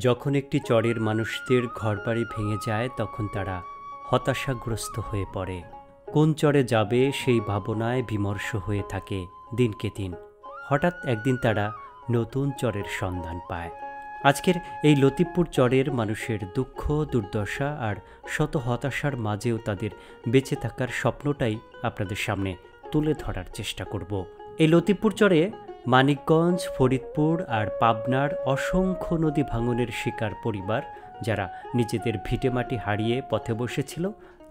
যখন একটি চরের মানুষদের ঘরবাড়ি ভেঙে যায় তখন তারা হতাশাগ্রস্ত হয়ে পড়ে। কোন চরে যাবে সেই ভাবনায় বিমর্ষ হয়ে থাকে দিনকে দিন। হঠাৎ একদিন তারা নতুন চরের সন্ধান পায়। আজকের এই লতিফপুর চরের মানুষের দুঃখ দুর্দশা আর শত হতাশার মাঝেও তাদের বেঁচে থাকার স্বপ্নটাই আপনাদের সামনে তুলে ধরার চেষ্টা করব। এই লতিফপুর চরে মানিকগঞ্জ, ফরিদপুর আর পাবনার অসংখ্য নদী ভাঙনের শিকার পরিবার, যারা নিজেদের ভিটেমাটি হারিয়ে পথে বসেছিল,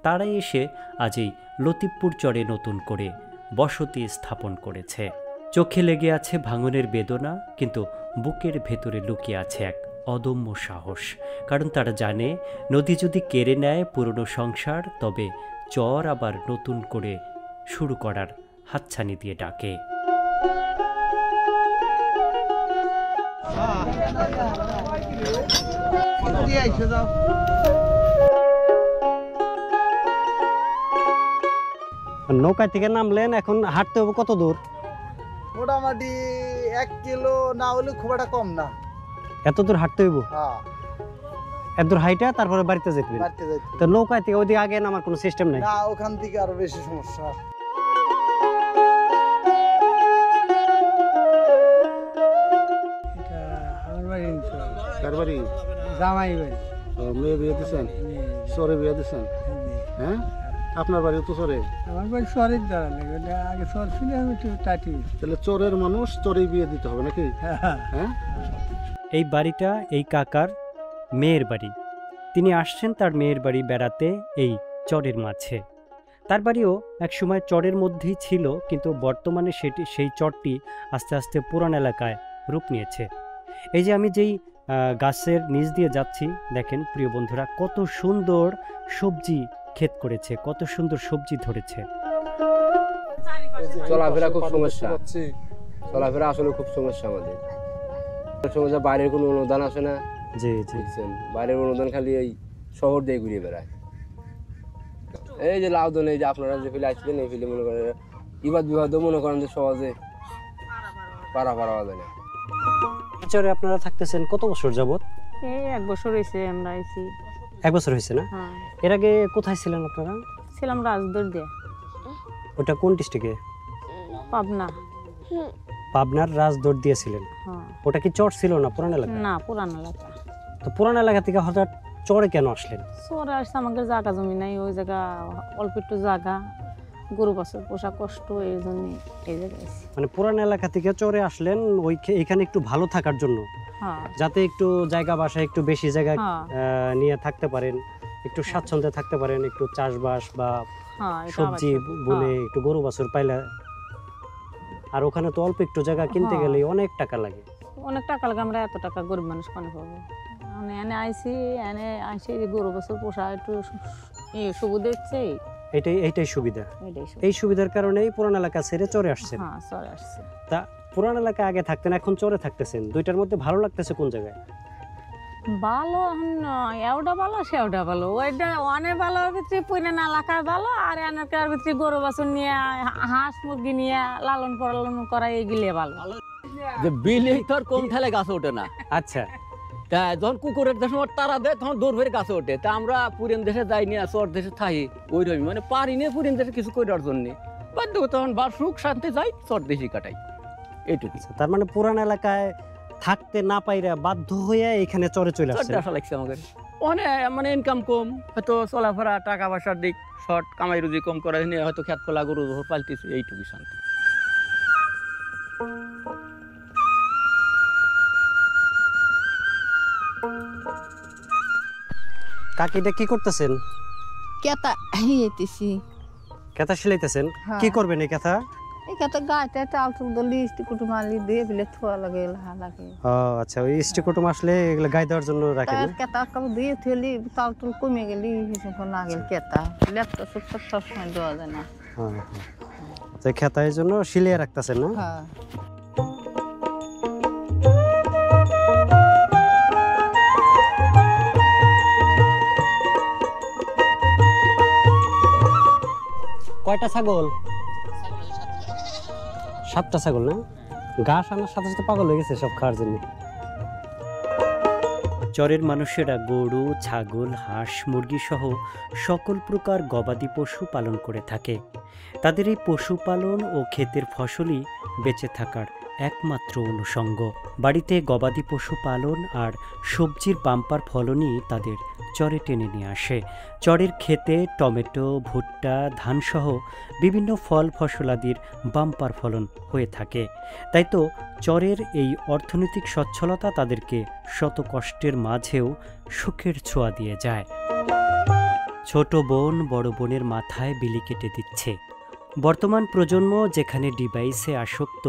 তারাই এসে আজ এই লতিফপুর চরে নতুন করে বসতি স্থাপন করেছে। চোখে লেগে আছে ভাঙনের বেদনা, কিন্তু বুকের ভেতরে লুকিয়ে আছে এক অদম্য সাহস। কারণ তারা জানে, নদী যদি কেড়ে নেয় পুরনো সংসার, তবে চর আবার নতুন করে শুরু করার হাতছানি দিয়ে ডাকে। নৌকা থেকে নামলেন, এখন হাঁটতে হবে কত দূর? মোটামুটি 1 কিলো না হলে খুব একটা কম না। এত দূর হাঁটতে হইব? হ্যাঁ, এত দূর হাইটা তারপরে বাড়িতে যেতে হবে। বাড়তে যাইতে তো নৌকা থেকে ওইদিকে আগে নামার কোনো সিস্টেম নাই? না, ওখান থেকে আরো বেশি সমস্যা। এটা আমার বাড়ি কার বাড়ি? জামাই বাড়ি। মেয়ে বিয়ে দিচ্ছেন? চরে বিয়ে দিচ্ছেন? হ্যাঁ, আপনার বাড়ি তো চরে? আমার বাড়ি শহরের দ্বারা লাগে, ওটা আগে শহর ছিল, আমি একটু টাটি। তাহলে চরের মানুষ চরে বিয়ে দিতে হবে নাকি? হ্যাঁ, এই বাড়িটা এই কাকার মেয়ের বাড়ি। তিনি আসছেন তার মেয়ের বাড়ি বেড়াতে এই চরের মাঝে। তার বাড়িও একসময় চরের মধ্যেই ছিল, কিন্তু বর্তমানে সেই চরটি আস্তে আস্তে পুরান এলাকায় রূপ নিয়েছে। এই যে আমি যেই গাছের নিচ দিয়ে যাচ্ছি, দেখেন প্রিয় বন্ধুরা, কত সুন্দর সবজি ক্ষেত করেছে, কত সুন্দর সবজি ধরেছে। চলাফেরা খুব সমস্যা, চলাফেরা আসলে খুব সমস্যা আমাদের। সমস্যা, বাইরের কোনো অনুদান আসে না। জি জি, বুঝছেন, বাইরের অনুদান খালি এই শহর দিয়ে ঘুরিয়ে বেড়ায়। এই যে লাউদন, এই যে আপনারা যে ফিলে আসবেন, এই ফিলে মনে করেন ইবাদ বিবাদ মনে করেন যে সহজে পারা যায় না। চরে আপনারা থাকতেছেন কত বছর যাবত? এই 1 বছর হয়েছে আমরা আইছি। 1 বছর হয়েছে না? হ্যাঁ, এর আগে কোথায় ছিলেন আপনারা? ছিলাম রাজদর দিয়ে। ওটা কোন ডিস্ট্রিক্টে? পাবনা। পাবনার রাজদৌড় দিয়েছিলেন? হ্যাঁ। ওটা কি চর ছিল না পুরান এলাকা? না, পুরান এলাকা। তো পুরান এলাকা থেকে হঠাৎ চরে কেন আসলেন? চরে আসছে, আমাদের জায়গা জমি নাই, ওই জায়গা অল্প একটু জায়গা, গরু বাছুর পোষা কষ্ট, এই জন্য এই জায়গায় আইছি। মানে পুরান এলাকা থেকে চরে আসলেন এখানে একটু ভালো থাকার জন্য, হ্যাঁ, যাতে একটু জায়গা বাসায় একটু বেশি জায়গা হ্যাঁ, নিয়ে থাকতে পারেন, একটু স্বাচ্ছন্দ্যে থাকতে পারেন, একটু চাষবাস বা হ্যাঁ, এটা সবজি আবার- বুনে হ্যাঁ, একটু গরু বাছুর পাইলে। আর ওখানে তো অল্প একটু জায়গা কিনতে হ্যাঁ। গেলে অনেক টাকা লাগে। অনেক টাকা লাগে, আমরা এত টাকা গরিব মানুষ কোনে পাবো? এনে আইছি, গরু বাছুর পোষা একটু সুবিধা হচ্ছে, এইটাই সুবিধা। এটাই সুবিধা। এই সুবিধার কারণেই পুরান এলাকা ছেড়ে চরে আসছেন। হ্যাঁ, চরে আসছে। তা পুরান এলাকায় আগে থাকতেন, এখন চরে থাকতেছেন, দুইটার মধ্যে ভালো লাগতেছে কোন জায়গায়? ভালো, এখন এওটা ভালো সেওটা ভালো, ওইটা অনেক ভালো ভিতরে পুরান এলাকায় ভালো, আর এলাকার ভিতরে গরু বাছুর নিয়ে হাঁস মুরগি নিয়ে লালন পালন করা এগুলি ভালো। যে বিলে তোর কম ঠেলে গাছে ওঠে না। আচ্ছা, তা যখন কুকুরের দেশে তারা দেয় তখন দৌড় ভরে গাছে ওঠে। তা আমরা পুরেন দেশে যাইনি, চর দেশে থাকি, ওই রকম মানে পারি না পুরেন দেশে কিছু করার জন্য, বাধ্য তখন বা সুখ শান্তি যাই চর দেশি কাটাই, এইটুকু। তার মানে পুরান এলাকায় থাকতে না পাইরা বাধ্য হয়ে এখানে চরে চলে আসছে। আসা লাগছে আমাদের অনেক, মানে ইনকাম কম, হয়তো চলাফেরা টাকা পয়সার দিক শর্ট, কামাই রুজি কম করা নিয়ে হয়তো খেত খোলা গরু পালতেছি, এইটুকু শান্তি। কাকিটা কি করতেছেন? কেতা হিয়েতেছি। কেতা সেলাইতেছেন? হ্যাঁ। কি করবেন এই কেতা? এই কেতা গাইতে চাল চুল দলি কুটুম আলি দিয়ে বিলে থোয়া লাগে, লাহা লাগে। ও আচ্ছা, ওই স্টিকুটুম আসলে এগুলো গায়ে দেওয়ার জন্য রাখেন তার না? কেতা কাপড় দিয়ে থেলি চাল চুল কমে গেলি কিছুক্ষণ না গেল কেতা লেপটা সব সময় দেওয়া যায় না। হ্যাঁ হ্যাঁ, তো খেতা এই জন্য সিলিয়ে রাখতেছেন না? হ্যাঁ, কয়টা ছাগল? 7টা ছাগল না? ঘাস আনার সাথে সাথে পাগল হয়ে গেছে সব খাওয়ার জন্য। চরের মানুষেরা গরু, ছাগল, হাঁস, মুরগি সহ সকল প্রকার গবাদি পশু পালন করে থাকে। তাদের এই পশুপালন ও ক্ষেতের ফসলই বেঁচে থাকার একমাত্র অনুষঙ্গ। বাড়িতে গবাদি পশু পালন আর সবজির বাম্পার ফলনই তাদের চরে টেনে নিয়ে আসে। চরের ক্ষেতে টমেটো, ভুট্টা, ধানসহ বিভিন্ন ফল ফসলাদির বাম্পার ফলন হয়ে থাকে। তাই তো চরের এই অর্থনৈতিক সচ্ছলতা তাদেরকে শত কষ্টের মাঝেও সুখের ছোঁয়া দিয়ে যায়। ছোট বোন বড় বোনের মাথায় বিলি কেটে দিচ্ছে। বর্তমান প্রজন্ম যেখানে ডিভাইসে আসক্ত,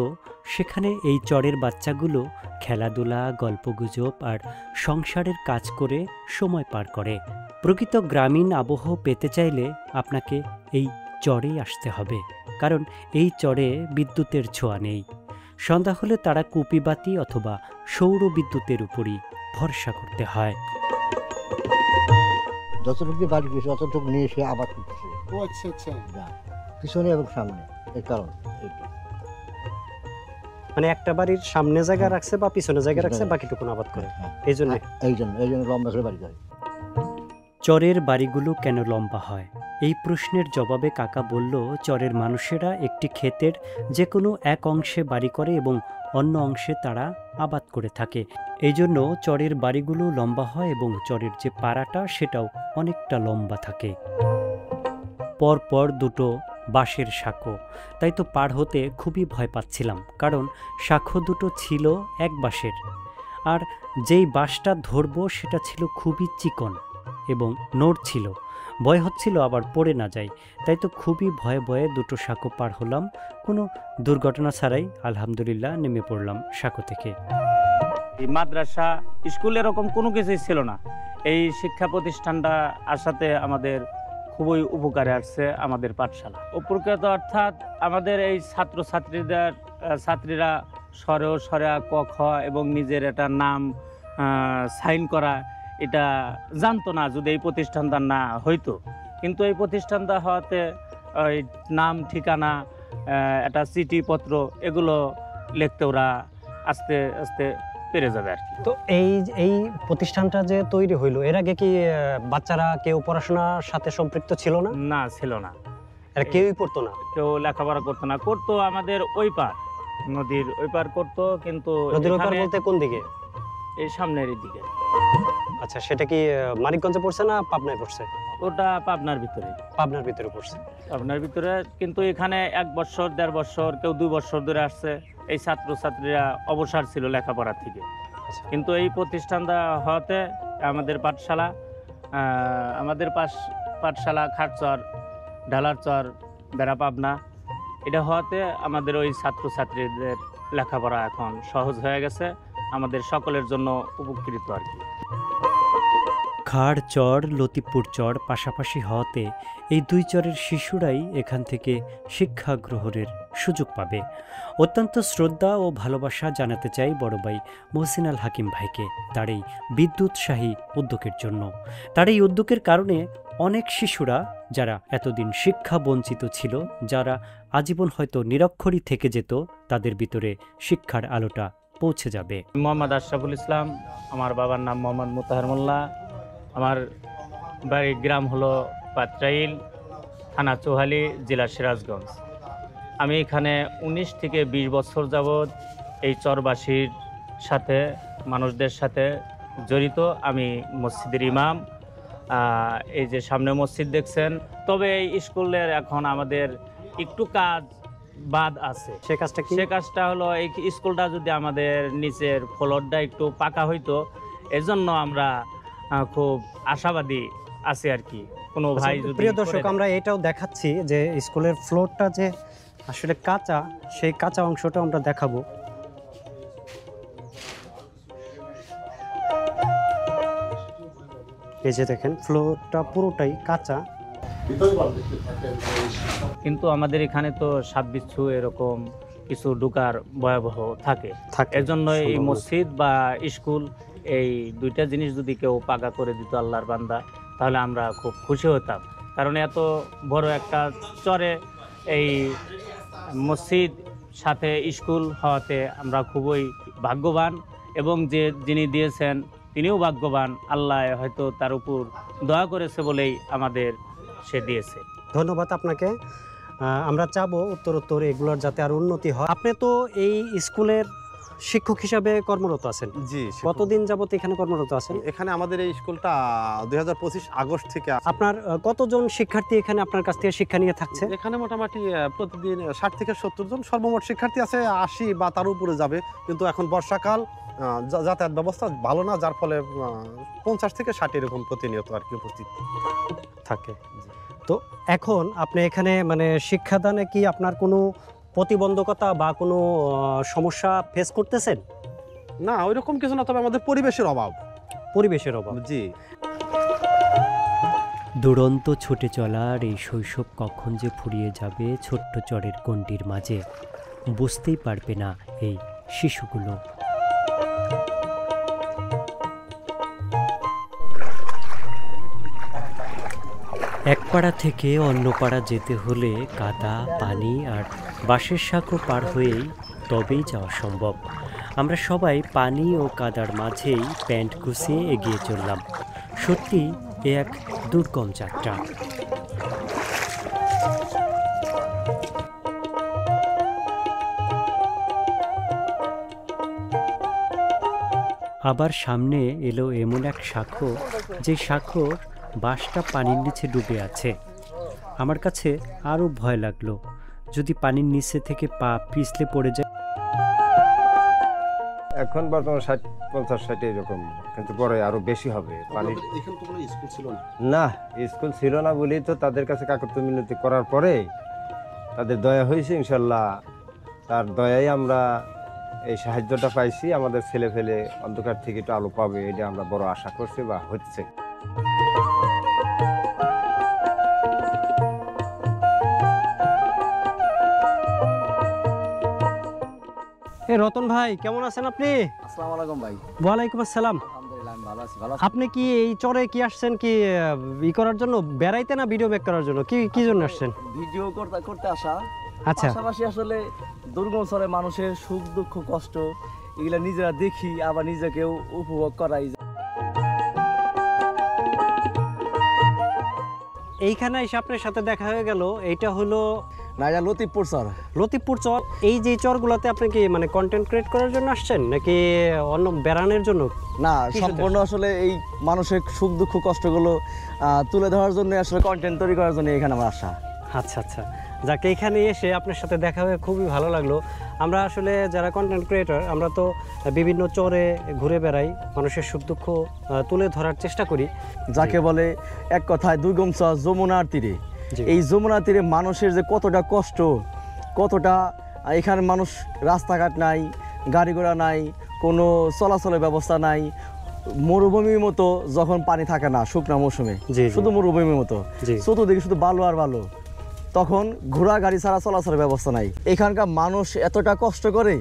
সেখানে এই চরের বাচ্চাগুলো খেলাধুলা, গল্পগুজব আর সংসারের কাজ করে সময় পার করে। প্রকৃত গ্রামীণ আবহ পেতে চাইলে আপনাকে এই চরেই আসতে হবে, কারণ এই চরে বিদ্যুতের ছোঁয়া নেই। সন্ধ্যা হলে তারা কুপিবাতি অথবা সৌর বিদ্যুতের উপরই ভরসা করতে হয়। যতটুকু বাড়ি গেছে অতটুকু নিয়ে এসে আবাদ করতেছে, ও আচ্ছা আচ্ছা। পিছনে এবং সামনে, এই কারণ এইটা। মানে একটা বাড়ির সামনে জায়গা রাখছে বা পিছনে জায়গা রাখছে, বাকিটুকু আবাদ করে। এই জন্য লম্বা করে বাড়ি করে। চরের বাড়িগুলো কেন লম্বা হয়? এই প্রশ্নের জবাবে কাকা বলল, চরের মানুষেরা একটি ক্ষেতের যে কোনো এক অংশে বাড়ি করে এবং অন্য অংশে তারা আবাদ করে থাকে। এই জন্য চরের বাড়িগুলো লম্বা হয় এবং চরের যে পাড়াটা সেটাও অনেকটা লম্বা থাকে। পরপর দুটো বাঁশের শাঁখো, তাই তো পার হতে খুবই ভয় পাচ্ছিলাম, কারণ শাঁখো দুটো ছিল এক বাঁশের, আর যেই বাঁশটা ধরবো সেটা ছিল খুবই চিকন এবং নড়ছিল। ভয় হচ্ছিল আবার পড়ে না যায়, তাই তো খুবই ভয়ে ভয়ে দুটো শাঁখো পার হলাম। কোনো দুর্ঘটনা ছাড়াই আলহামদুলিল্লাহ নেমে পড়লাম শাঁখো থেকে। মাদ্রাসা, স্কুল এরকম কোনো কিছুই ছিল না। এই শিক্ষা প্রতিষ্ঠানটা আসাতে আমাদের খুবই উপকারে আসছে আমাদের পাঠশালা। উপকৃত অর্থাৎ আমাদের এই ছাত্রীরা স্বরেও সরা ক খ এবং নিজের একটা নাম সাইন করা এটা জানতো না যদি এই প্রতিষ্ঠানটা না হইতো। কিন্তু এই প্রতিষ্ঠানটা হওয়াতে ওই নাম, ঠিকানা, একটা চিঠিপত্র এগুলো লিখতে ওরা আস্তে আস্তে পেরে যাবে আর কি। তো এই প্রতিষ্ঠানটা যে তৈরি হইলো, এর আগে কি বাচ্চারা কেউ পড়াশোনার সাথে সম্পৃক্ত ছিল না? না, ছিল না। আর কেউই পড়তো না? কেউ লেখাপড়া করতো না। করতো আমাদের ওই পার, নদীর ওই পার করতো। কিন্তু নদীর ওই পার বলতে কোন দিকে? এই সামনের দিকে। আচ্ছা, সেটা কি মানিকগঞ্জে পড়ছে না পাবনায় পড়ছে? ওটা পাবনার ভিতরে। পাবনার ভিতরে পড়ছে। পাবনার ভিতরে, কিন্তু এখানে 1 বছর 1.5 বছর, কেউ 2 বছর ধরে আসছে। এই ছাত্রছাত্রীরা অবসর ছিল লেখাপড়া থেকে। কিন্তু এই প্রতিষ্ঠানটা হওয়াতে আমাদের পাঠশালা খাটচর, ঢালারচর, বেড়া পাবনা, এটা হওয়াতে আমাদের ওই ছাত্রছাত্রীদের লেখাপড়া এখন সহজ হয়ে গেছে, আমাদের সকলের জন্য উপকৃত আর কি। খাড় চর, লতিপুর চর পাশাপাশি হওয়াতে এই দুই চরের শিশুরাই এখান থেকে শিক্ষা গ্রহণের সুযোগ পাবে। অত্যন্ত শ্রদ্ধা ও ভালোবাসা জানাতে চাই বড় ভাই মহসিন আল হাকিম ভাইকে তার এই বিদ্যুৎসাহী উদ্যোগের জন্য। তার এই উদ্যোগের কারণে অনেক শিশুরা যারা এতদিন শিক্ষা বঞ্চিত ছিল, যারা আজীবন হয়তো নিরক্ষরই থেকে যেত, তাদের ভিতরে শিক্ষার আলোটা পৌঁছে যাবে। মোহাম্মদ আশরাফুল ইসলাম, আমার বাবার নাম মোহাম্মদ মোতাহার মোল্লা। আমার বাড়ির গ্রাম হলো পাত্রাইল, থানা চৌহালি, জেলা সিরাজগঞ্জ। আমি এখানে 19 থেকে 20 বছর যাবৎ এই চরবাসীর সাথে, মানুষদের সাথে জড়িত। আমি মসজিদের ইমাম। এই যে সামনে মসজিদ দেখছেন, তবে এই স্কুলের এখন আমাদের একটু কাজ বাদ আছে। সে কাজটা হলো এই স্কুলটা যদি আমাদের নিচের ফ্লোরটা একটু পাকা হইতো, এজন্য আমরা খুব আশাবাদী আছি আর কি। কোনো ভাই যদি, প্রিয় দর্শক, আমরা এটাও দেখাচ্ছি যে স্কুলের ফ্লোরটা যে আসলে কাঁচা, সেই কাঁচা অংশটা আমরা দেখাবো। এই যে দেখেন, ফ্লোরটা পুরোটাই কাঁচা। কিন্তু আমাদের এখানে তো সাপ বিচ্ছু এরকম কিছু ঢুকার ভয়াবহ থাকে। এজন্য এই মসজিদ বা স্কুল, এই দুইটা জিনিস যদি কেউ পাকা করে দিত আল্লাহর বান্দা, তাহলে আমরা খুব খুশি হতাম। কারণ এত বড় একটা চরে এই মসজিদ সাথে স্কুল হওয়াতে আমরা খুবই ভাগ্যবান, এবং যিনি দিয়েছেন তিনিও ভাগ্যবান, আল্লাহ হয়তো তার উপর দয়া করেছে বলেই আমাদের সে দিয়েছে। ধন্যবাদ আপনাকে। আমরা চাবো উত্তরোত্তর এগুলোর যাতে আর উন্নতি হয়। আপনি তো এই স্কুলের শিক্ষক হিসাবে কর্মরত আছেন। জি। কতদিন যাবত এখানে কর্মরত আছেন? এখানে আমাদের এই স্কুলটা 2025 আগস্ট থেকে আছে। আপনার কতজন শিক্ষার্থী এখানে আপনার কাছ থেকে শিক্ষা নিয়ে থাকছে? এখানে মোটামুটি প্রতিদিন 60 থেকে 70 জন সর্বমোট শিক্ষার্থী আছে, 80 বা তার উপরে যাবে। কিন্তু এখন বর্ষাকাল, যাতায়াত ব্যবস্থা ভালো না, যার ফলে 50 থেকে 60 এরকম প্রতিনিয়ত আর কি উপস্থিত থাকে। তো এখন আপনি এখানে মানে শিক্ষাদানে কি আপনার কোনো প্রতিবন্ধকতা বা কোনো সমস্যা ফেস করতেছেন? না, ওইরকম কিছু না, তবে আমাদের পরিবেশের অভাব। জি। দুরন্ত ছুটে চলার এই শৈশব কখন যে ফুরিয়ে যাবে ছোট্ট চরের গণ্ডির মাঝে, বুঝতেই পারবে না এই শিশুগুলো। এক পাড়া থেকে অন্য পাড়া যেতে হলে কাদা, পানি আর বাঁশের সাঁকো পার হয়েই তবেই যাওয়া সম্ভব। আমরা সবাই পানি ও কাদার মাঝেই প্যান্ট গুছিয়ে এগিয়ে চললাম। সত্যি এ এক দুর্গম যাত্রা। আবার সামনে এলো এমন এক শাখো, যে শাখোর বাঁশটা পানির নিচে ডুবে আছে। আমার কাছে আরও ভয় লাগলো, যদি পানির নিচে থেকে পা পিছলে পড়ে যায়। এখন বর্তমান 50-60 এরকম, কিন্তু পরে আরো বেশি হবে। পানি এখানে তো কোনো স্কুল ছিল না। না, স্কুল ছিল না বলেই তো তাদের কাছে কাকতালীয় মিনতি করার পরে তাদের দয়া হয়েছে, ইনশাল্লাহ তার দয়ায় আমরা এই সাহায্যটা পাইছি। আমাদের ছেলে ফেলে অন্ধকার থেকে একটু আলো পাবে, এটা আমরা বড় আশা করছি বা হচ্ছে। রতন ভাই, কেমন আছেন আপনি? আসসালামু আলাইকুম ভাই। ওয়ালাইকুম আসসালাম। আলহামদুলিল্লাহ আমি ভালো আছি। আপনি কি এই চরে কি আসছেন, কি ই করার জন্য, বেড়াইতে না ভিডিও মেক করার জন্য, কি জন্য আসছেন? ভিডিও করতে আসা। আচ্ছা। পাশাপাশি আসলে দুর্গম চরে মানুষের সুখ দুঃখ কষ্ট এগুলা নিজেরা দেখি, আবার নিজেকেও উপভোগ করাই। এইখানে এসে আপনার সাথে দেখা হয়ে গেল। এইটা হলো লতিফপুর চর। লতিফপুর চর। এই যে চরগুলোতে আপনি কি মানে কন্টেন্ট ক্রিয়েট করার জন্য আসছেন নাকি অন্য বেড়ানোর জন্য? না, সম্পূর্ণ আসলে এই মানুষের সুখ দুঃখ কষ্টগুলো তুলে ধরার জন্য, আসলে কন্টেন্ট তৈরি করার জন্য এখানে আমার আসা। আচ্ছা আচ্ছা, যাকে এখানে এসে আপনার সাথে দেখা হয়ে খুবই ভালো লাগলো। আমরা আসলে যারা কন্টেন্ট ক্রিয়েটর, আমরা তো বিভিন্ন চরে ঘুরে বেড়াই, মানুষের সুখ দুঃখ তুলে ধরার চেষ্টা করি। যাকে বলে এক কথায় দুর্গম চর, যমুনার তীরে। এই যমুনার তীরে মানুষের যে কতটা কষ্ট, কতটা এখানে মানুষ, রাস্তাঘাট নাই, গাড়ি ঘোড়া নাই, কোনো চলাচলের ব্যবস্থা নাই, মরুভূমির মতো যখন পানি থাকে না শুকনা মৌসুমে, শুধু মরুভূমির মতো, চতুর্দিকে শুধু বালু আর বালু, তখন ঘোড়া গাড়ি ছাড়া চলাচলের ব্যবস্থা নাই। এখানকার মানুষ এতটা কষ্ট করে,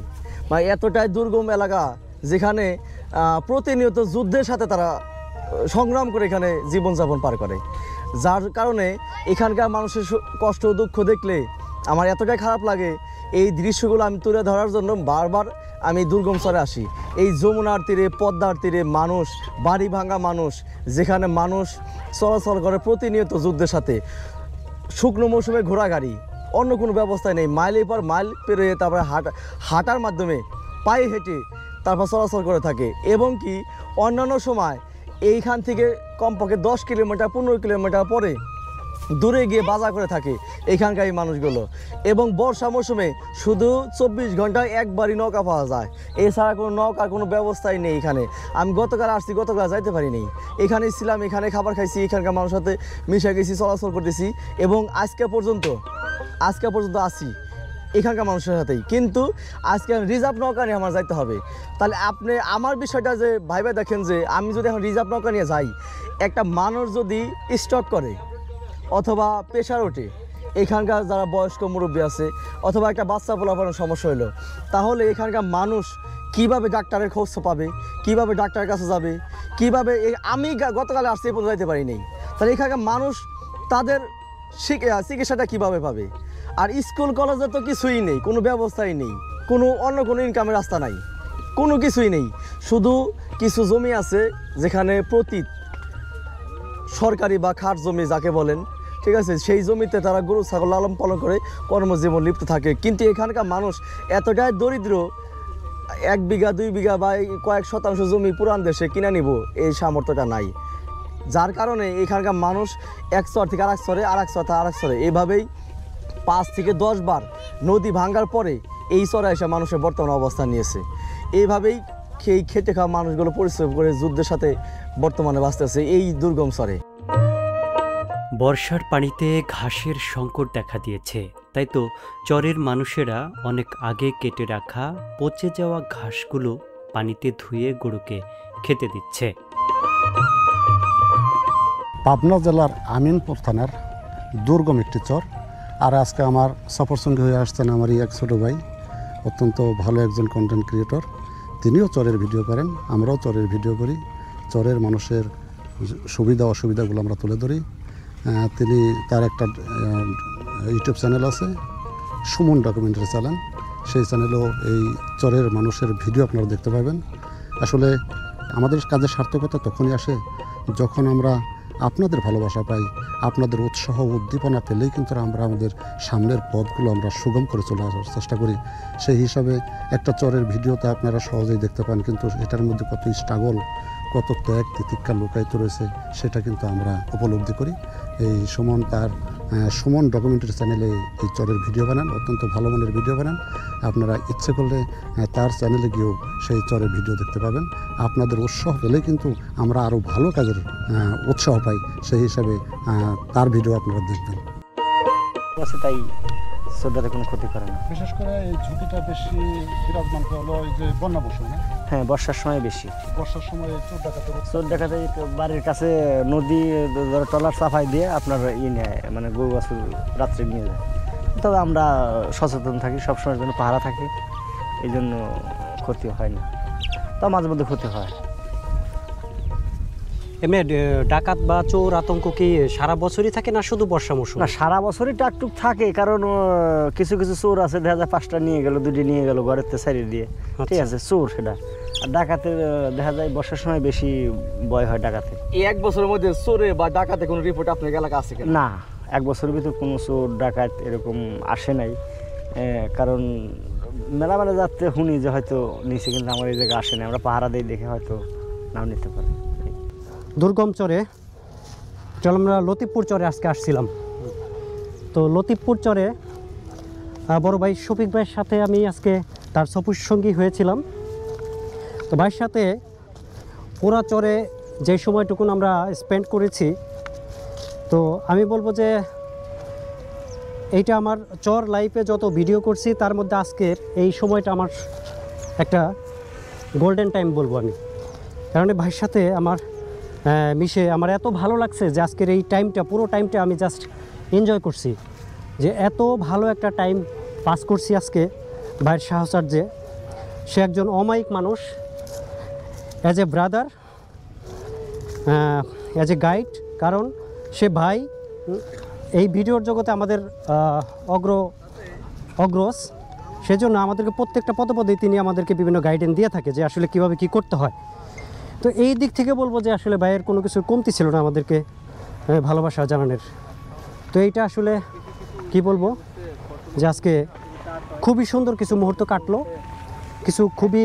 বা এতটাই দুর্গম এলাকা যেখানে প্রতিনিয়ত যুদ্ধের সাথে তারা সংগ্রাম করে এখানে জীবনযাপন পার করে, যার কারণে এখানকার মানুষের কষ্ট দুঃখ দেখলে আমার এতটাই খারাপ লাগে। এই দৃশ্যগুলো আমি তুলে ধরার জন্য বারবার আমি দুর্গম চরে আসি। এই যমুনার তীরে, পদ্মার তীরে মানুষ, বাড়ি ভাঙা মানুষ, যেখানে মানুষ চলাচল করে প্রতিনিয়ত যুদ্ধের সাথে, শুকনো মৌসুমে ঘোড়া গাড়ি, অন্য কোনো ব্যবস্থা নেই, মাইলের পর মাইল পেরিয়ে তারপরে হাঁটার মাধ্যমে পায়ে হেঁটে তারপর চলাচল করে থাকে। এবং কি অন্যান্য সময় এইখান থেকে কমপক্ষে 10 কিলোমিটার 15 কিলোমিটার পরে দূরে গিয়ে বাজার করে থাকে এখানকার এই মানুষগুলো। এবং বর্ষা মৌসুমে শুধু 24 ঘন্টায় একবারই নৌকা পাওয়া যায়, এছাড়া কোনো নৌকার কোনো ব্যবস্থাই নেই এখানে। আমি গতকাল আসছি, গতকাল যাইতে পারিনি, এখানেই ছিলাম, এখানে খাবার খাইছি, এখানকার মানুষের সাথে মিশে গেছি, চলাচল করতেছি, এবং আজকে পর্যন্ত আসি এখানকার মানুষের সাথেই। কিন্তু আজকে রিজার্ভ নৌকা নিয়ে আমার যাইতে হবে। তাহলে আপনি আমার বিষয়টা যে ভাইবা দেখেন, যে আমি যদি এখন রিজার্ভ নৌকা নিয়ে যাই, একটা মানুষ যদি স্ট্রোক করে অথবা প্রেশার ওঠে, এখানকার যারা বয়স্ক মুরব্বী আছে, অথবা একটা বাচ্চা পোলাপানের সমস্যা হলো, তাহলে এখানকার মানুষ কিভাবে ডাক্তারের খোঁজ পাবে, কিভাবে ডাক্তারের কাছে যাবে, কিভাবে? আমি গতকালে আসতে পর্যন্ত যাইতে পারিনি। তাহলে এখানকার মানুষ তাদের চিকিৎসাটা কিভাবে পাবে? আর স্কুল কলেজে তো কিছুই নেই, কোনো ব্যবস্থাই নেই, কোনো অন্য কোনো ইনকামের রাস্তা নাই, কোনো কিছুই নেই। শুধু কিছু জমি আছে যেখানে প্রতি সরকারি বা খাট জমি যাকে বলেন, ঠিক আছে, সেই জমিতে তারা গরু ছাগল লালন পালন করে কর্মজীবন লিপ্ত থাকে। কিন্তু এখানকার মানুষ এতটাই দরিদ্র, 1 বিঘা 2 বিঘা বা কয়েক শতাংশ জমি পুরান দেশে কিনে নিব এই সামর্থ্যটা নাই, যার কারণে এখানকার মানুষ এক চর থেকে আরেক চরে, আরেক চর থেকে আরেক চরে, এইভাবেই 5 থেকে 10 বার নদী ভাঙার পরে এই চরে এসে মানুষের বর্তমান অবস্থা নিয়েছে। এইভাবেই এই খেটে খাওয়া মানুষগুলো পরিশ্রম করে যুদ্ধের সাথে বর্তমানে বাঁচতেছে এই দুর্গম চরে। বর্ষার পানিতে ঘাসের সংকট দেখা দিয়েছে, তাই তো চরের মানুষেরা অনেক আগে কেটে রাখা পচে যাওয়া ঘাসগুলো পানিতে ধুয়ে গরুকে খেতে দিচ্ছে। পাবনা জেলার আমিনপুর থানার দুর্গম একটি চর, আর আজকে আমার সফর সঙ্গী হয়ে আসছেন আমার এক ছোটো ভাই, অত্যন্ত ভালো একজন কন্টেন্ট ক্রিয়েটর। তিনিও চরের ভিডিও করেন, আমরাও চরের ভিডিও করি, চরের মানুষের সুবিধা অসুবিধাগুলো আমরা তুলে ধরি। তিনি তার একটা ইউটিউব চ্যানেল আছে, সুমন ডকুমেন্টারি চ্যানেল, সেই চ্যানেলেও এই চরের মানুষের ভিডিও আপনারা দেখতে পাবেন। আসলে আমাদের কাজের সার্থকতা তখনই আসে যখন আমরা আপনাদের ভালোবাসা পাই, আপনাদের উৎসাহ উদ্দীপনা পেলেই কিন্তু আমরা আমাদের সামনের পথগুলো আমরা সুগম করে চলে আসার চেষ্টা করি। সেই হিসাবে একটা চরের ভিডিওতে আপনারা সহজেই দেখতে পান, কিন্তু এটার মধ্যে কত স্ট্রাগল, কত ত্যাগ তিতিক্ষা লুকায়িত রয়েছে সেটা কিন্তু আমরা উপলব্ধি করি। এই সুমন তার সুমন ডকুমেন্টারি চ্যানেলে এই চরের ভিডিও বানান, অত্যন্ত ভালো মানের ভিডিও বানান। আপনারা ইচ্ছে করলে তার চ্যানেলে গিয়েও সেই চরের ভিডিও দেখতে পাবেন। আপনাদের উৎসাহ পেলেই কিন্তু আমরা আরও ভালো কাজের উৎসাহ পাই, সেই হিসাবে তার ভিডিও আপনারা দেখবেন। তাই চোরটাতে কোনো ক্ষতি করে না। বিশেষ করে এই ঝুঁকিটা বেশি বিরাজমান হলো এই যে বন্যা বসে না? হ্যাঁ, বর্ষার সময় বেশি। বর্ষার সময় চোর ডাকাতে বাড়ির কাছে নদী ট্রলার সাফাই দিয়ে আপনার নেয়, মানে গরু বাছুর রাত্রে নিয়ে যায়। তবে আমরা সচেতন থাকি, সবসময়ের জন্য পাহারা থাকি, এই জন্য ক্ষতি হয় না, তা মাঝে মধ্যে ক্ষতি হয়। এমনি ডাকাত বা চোর আতঙ্ক কি সারা বছরই থাকে না শুধু বর্ষা মৌসুম? না, সারা বছরই টাকটুক থাকে, কারণ কিছু কিছু চোর আছে, দেখা যায় 5টা নিয়ে গেল, 2টি নিয়ে গেল ঘরের সাইডে দিয়ে, ঠিক আছে, চোর সেটা। আর ডাকাতের দেখা যায় বর্ষার সময় বেশি ভয় হয় ডাকাতে। এই 1 বছরের মধ্যে চোরে বা ডাকাতে কোনো রিপোর্ট আপনার এলাকা আছে কিনা? না, 1 বছরের ভিতর কোনো চোর ডাকাত এরকম আসে নাই, কারণ মেলা মেলা যাতে শুনি যে হয়তো নিচে, কিন্তু আমার এই জায়গায় আসে না, আমরা পাহারা দিয়ে দেখে হয়তো নাও নিতে পারি। দুর্গম চরে, চল আমরা লতিফপুর চরে আজকে আসছিলাম। তো লতিফপুর চরে বড় ভাই শফিক ভাইয়ের সাথে আমি আজকে তার সফরসঙ্গী হয়েছিলাম। তো ভাইয়ের সাথে পুরা চরে যে সময়টুকুন আমরা স্পেন্ড করেছি, তো আমি বলবো যে এইটা আমার চর লাইফে যত ভিডিও করছি তার মধ্যে আজকের এই সময়টা আমার একটা গোল্ডেন টাইম বলবো আমি। কারণ ভাইয়ের সাথে আমার মিশে আমার এত ভালো লাগছে যে আজকের এই টাইমটা, পুরো টাইমটা আমি জাস্ট এনজয় করছি, যে এত ভালো একটা টাইম পাস করছি আজকে ভাইয়ের সাহচর্যে। সে একজন অমায়িক মানুষ, as a brother, as a guide, কারণ সে ভাই এই ভিডিওর জগতে আমাদের অগ্রস, সেজন্য আমাদেরকে প্রত্যেকটা পদপদেই তিনি আমাদেরকে বিভিন্ন গাইডেন্স দিয়ে থাকে যে আসলে কীভাবে কী করতে হয়। তো এই দিক থেকে বলবো যে আসলে ভাইয়ের কোনো কিছুর কমতি ছিল না আমাদেরকে ভালোবাসা জানানোর। তো এইটা আসলে কি বলবো যে আজকে খুবই সুন্দর কিছু মুহূর্ত কাটলো, খুবই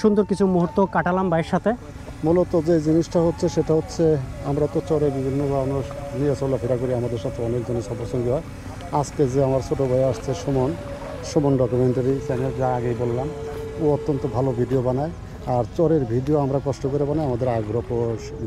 সুন্দর কিছু মুহূর্ত কাটালাম ভাইয়ের সাথে। মূলত যে জিনিসটা হচ্ছে সেটা হচ্ছে আমরা তো চরে বিভিন্ন মানুষ নিয়ে চলাফেরা করি, আমাদের সাথে অনেকজনের সফরসঙ্গী হয়। আজকে যে আমার ছোটো ভাই আসছে সুমন ডকুমেন্টারি চ্যানেল, যা আগেই বললাম, ও অত্যন্ত ভালো ভিডিও বানায়। আর চরের ভিডিও আমরা কষ্ট করে বানাই, আমাদের আগ্রহ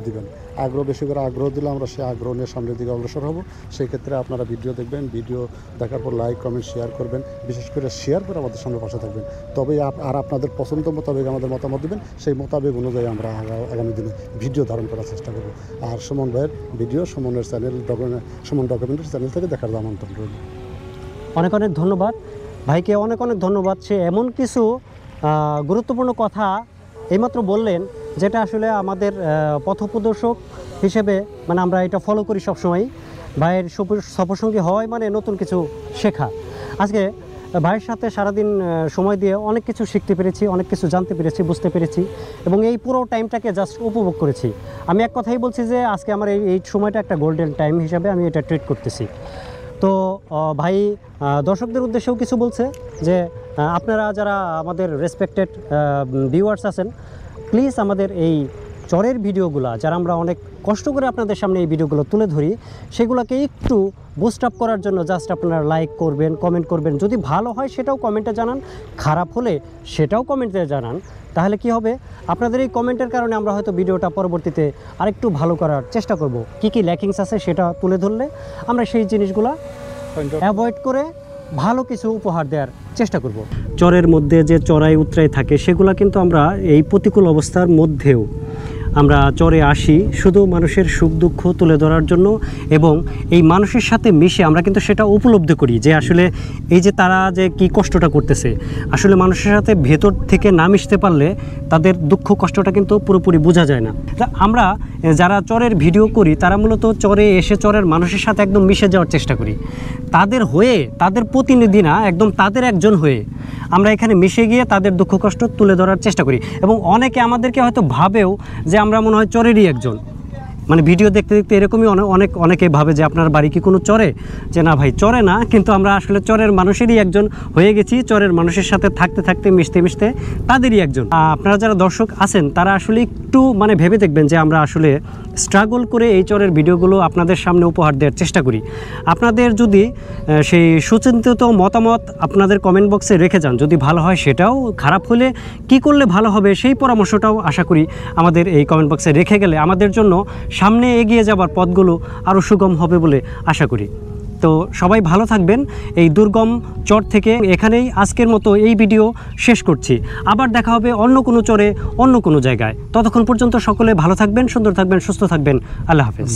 দিবেন, আগ্রহ বেশি করে আগ্রহ দিলে আমরা সেই আগ্রহ নিয়ে সামনের দিকে অগ্রসর হব। সেই ক্ষেত্রে আপনারা ভিডিও দেখবেন, ভিডিও দেখার পর লাইক কমেন্ট শেয়ার করবেন, বিশেষ করে শেয়ার করে আমাদের সামনে পাশে থাকবেন। তবেই আর আপনাদের পছন্দ মোতাবেক আমাদের মতামত দেবেন, সেই মোতাবেক অনুযায়ী আমরা আগামী দিনে ভিডিও ধারণ করার চেষ্টা করব। আর সুমন ভাইয়ের ভিডিও সুমনের চ্যানেল, সুমন ডকুমেন্টারি চ্যানেল থেকে দেখার আমন্ত্রণ রইল। অনেক অনেক ধন্যবাদ ভাইকে, অনেক অনেক ধন্যবাদ। সে এমন কিছু গুরুত্বপূর্ণ কথা এইমাত্র বললেন যেটা আসলে আমাদের পথপ্রদর্শক হিসেবে, মানে আমরা এটা ফলো করি সবসময়। ভাইয়ের সফরসঙ্গী হয় মানে নতুন কিছু শেখা। আজকে ভাইয়ের সাথে সারাদিন সময় দিয়ে অনেক কিছু শিখতে পেরেছি, অনেক কিছু জানতে পেরেছি, বুঝতে পেরেছি এবং এই পুরো টাইমটাকে জাস্ট উপভোগ করেছি। আমি এক কথাই বলছি যে আজকে আমার এই সময়টা একটা গোল্ডেন টাইম হিসাবে আমি এটা ট্রিট করতেছি। তো ভাই দর্শকদের উদ্দেশ্যেও কিছু বলছে যে আপনারা যারা আমাদের রেসপেক্টেড ভিউয়ার্স আছেন, প্লিজ আমাদের এই চরের ভিডিওগুলো যারা আমরা অনেক কষ্ট করে আপনাদের সামনে এই ভিডিওগুলো তুলে ধরি, সেগুলোকে একটু বুস্ট আপ করার জন্য জাস্ট আপনারা লাইক করবেন, কমেন্ট করবেন। যদি ভালো হয় সেটাও কমেন্টে জানান, খারাপ হলে সেটাও কমেন্টে জানান। তাহলে কি হবে, আপনাদের এই কমেন্টের কারণে আমরা হয়তো ভিডিওটা পরবর্তীতে আরেকটু ভালো করার চেষ্টা করব। কি ল্যাকিংস আছে সেটা তুলে ধরলে আমরা সেই জিনিসগুলো অ্যাভয়েড করে ভালো কিছু উপহার দেওয়ার চেষ্টা করব। চরের মধ্যে যে চড়াই উতরাই থাকে সেগুলো কিন্তু আমরা এই প্রতিকূল অবস্থার মধ্যেও আমরা চরে আসি শুধু মানুষের সুখ দুঃখ তুলে ধরার জন্য, এবং এই মানুষের সাথে মিশে আমরা কিন্তু সেটা উপলব্ধি করি যে আসলে এই যে তারা যে কি কষ্টটা করতেছে, আসলে মানুষের সাথে ভেতর থেকে না মিশতে পারলে তাদের দুঃখ কষ্টটা কিন্তু পুরোপুরি বোঝা যায় না। আমরা যারা চরের ভিডিও করি তারা মূলত চরে এসে চরের মানুষের সাথে একদম মিশে যাওয়ার চেষ্টা করি, তাদের হয়ে, তাদের প্রতিনিধি না, একদম তাদের একজন হয়ে আমরা এখানে মিশে গিয়ে তাদের দুঃখ কষ্ট তুলে ধরার চেষ্টা করি। এবং অনেকে আমাদেরকে হয়তো ভাবেও যে আমরা মনে হয় চরেরই একজন, মানে ভিডিও দেখতে দেখতে এরকমই অনেকে ভাবে যে আপনার বাড়ি কি কোনো চরে, যে না ভাই চরে না, কিন্তু আমরা আসলে চরের মানুষেরই একজন হয়ে গেছি। চরের মানুষের সাথে থাকতে থাকতে মিশতে মিশতে তাদেরই একজন। আপনারা যারা দর্শক আছেন তারা আসলে একটু মানে ভেবে দেখবেন যে আমরা আসলে স্ট্রাগল করে এই চরের ভিডিওগুলো আপনাদের সামনে উপহার দেওয়ার চেষ্টা করি। আপনাদের যদি সেই সুচিন্তিত মতামত আপনাদের কমেন্ট বক্সে রেখে যান, যদি ভালো হয় সেটাও, খারাপ হলে কি করলে ভালো হবে সেই পরামর্শটাও আশা করি আমাদের এই কমেন্ট বক্সে রেখে গেলে আমাদের জন্য সামনে এগিয়ে যাবার পথগুলো আরও সুগম হবে বলে আশা করি। তো সবাই ভালো থাকবেন। এই দুর্গম চর থেকে এখানেই আজকের মতো এই ভিডিও শেষ করছি। আবার দেখা হবে অন্য কোনো চরে, অন্য কোনো জায়গায়। ততক্ষণ পর্যন্ত সকলে ভালো থাকবেন, সুন্দর থাকবেন, সুস্থ থাকবেন। আল্লাহ হাফেজ।